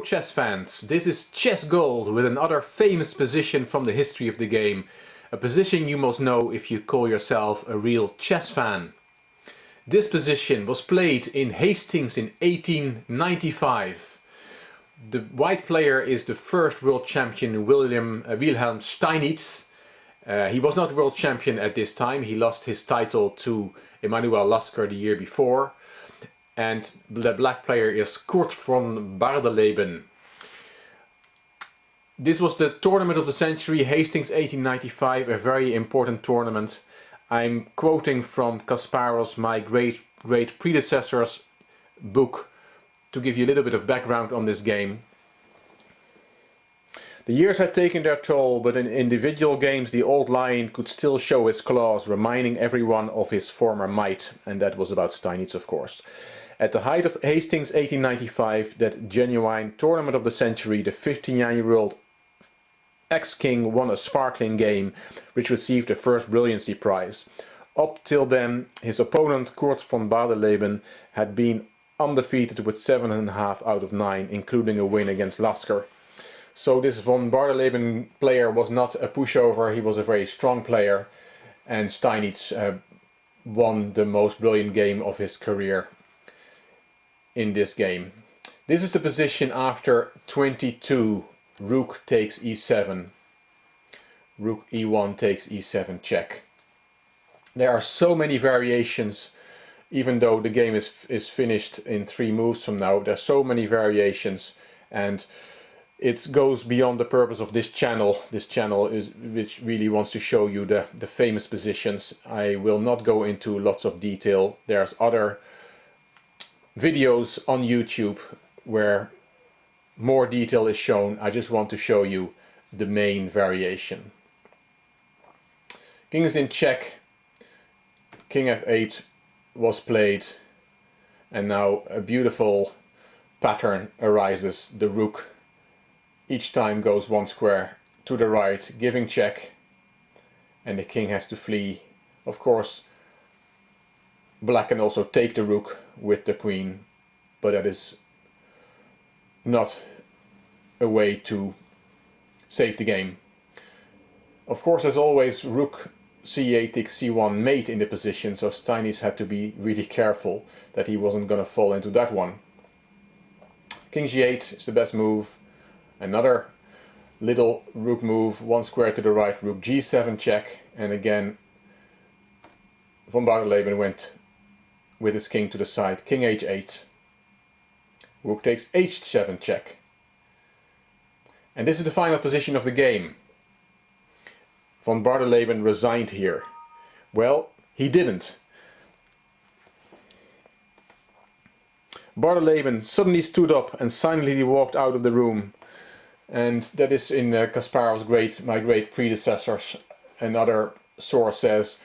Chess fans, this is Chess Gold with another famous position from the history of the game. A position you must know if you call yourself a real chess fan. This position was played in Hastings in 1895. The white player is the first world champion Wilhelm Steinitz. He was not world champion at this time. He lost his title to Emanuel Lasker the year before. And the black player is Kurt von Bardeleben. This was the tournament of the century, Hastings 1895, a very important tournament. I'm quoting from Kasparov's, my great predecessor's book, to give you a little bit of background on this game. The years had taken their toll, but in individual games the old lion could still show his claws, reminding everyone of his former might, and that was about Steinitz, of course. At the height of Hastings 1895, that genuine tournament of the century, the 15-year-old ex-king won a sparkling game, which received the first brilliancy prize. Up till then, his opponent Kurt von Bardeleben had been undefeated with 7.5 out of 9, including a win against Lasker. So this von Bardeleben player was not a pushover, he was a very strong player, and Steinitz won the most brilliant game of his career in this game. This is the position after 22. Rook takes e7. Rook e1 takes e7 check. There are so many variations, even though the game is finished in 3 moves from now. There are so many variations, and it goes beyond the purpose of this channel. This channel which really wants to show you the famous positions. I will not go into lots of detail. There's other videos on YouTube where more detail is shown. I just want to show you the main variation. King is in check, King f8 was played, and now a beautiful pattern arises. The rook each time goes 1 square to the right, giving check, and the king has to flee. Of course, black can also take the rook with the queen, but that is not a way to save the game. Of course, as always, rook c8 takes c1 mate in the position, so Steinitz had to be really careful that he wasn't going to fall into that one. King g8 is the best move. Another little rook move, 1 square to the right, rook g7 check, and again von Bardeleben went with his king to the side, king h8, rook takes h7 check. And this is the final position of the game. Von Bardeleben resigned here. Well, he didn't. Bardeleben suddenly stood up and silently walked out of the room. And that is in Kasparov's my great predecessors. Another source says,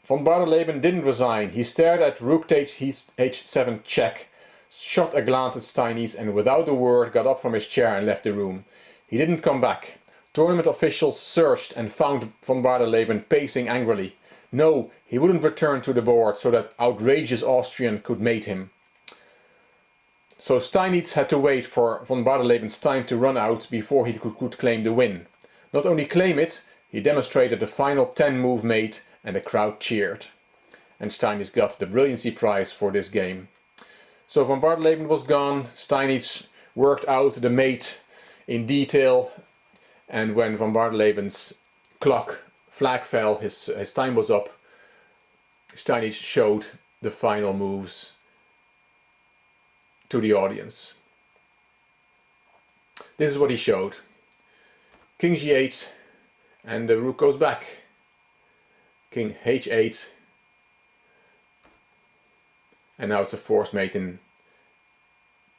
von Bardeleben didn't resign. He stared at rook takes h7 check, shot a glance at Steinitz, and without a word got up from his chair and left the room. He didn't come back. Tournament officials searched and found von Bardeleben pacing angrily. No, he wouldn't return to the board so that outrageous Austrian could mate him. So Steinitz had to wait for von Bardeleben's time to run out before he could claim the win. Not only claim it, he demonstrated the final 10-move mate, and the crowd cheered. And Steinitz got the brilliancy prize for this game. So von Bardeleben was gone. Steinitz worked out the mate in detail, and when von Bardeleben's flag fell, his time was up, Steinitz showed the final moves to the audience. This is what he showed. King g8, and the rook goes back. King h8, and now it's a force mate in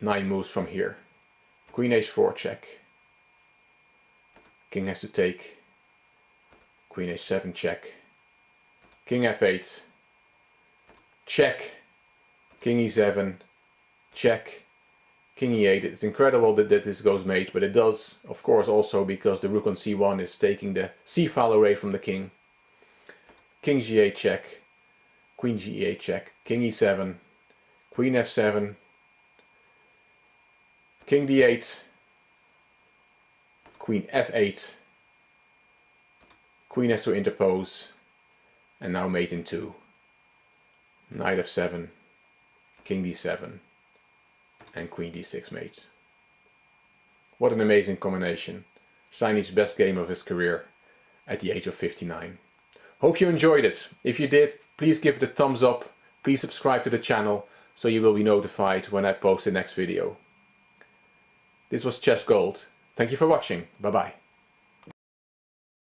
9 moves from here. Queen h4 check. King has to take. Queen h7 check. King f8 check. King e7 check. King e8. It's incredible that this goes mate, but it does, of course, also because the rook on c1 is taking the c-file away from the king. King g8 check. Queen g8 check. King e7. Queen f7. king d8, queen f8, queen has to interpose, and now mate in 2. Knight f7, king d7, and queen d6 mate. What an amazing combination. Steinitz's best game of his career at the age of 59. Hope you enjoyed it. If you did, please give it a thumbs up. Please subscribe to the channel so you will be notified when I post the next video. This was Chess Gold. Thank you for watching. Bye bye.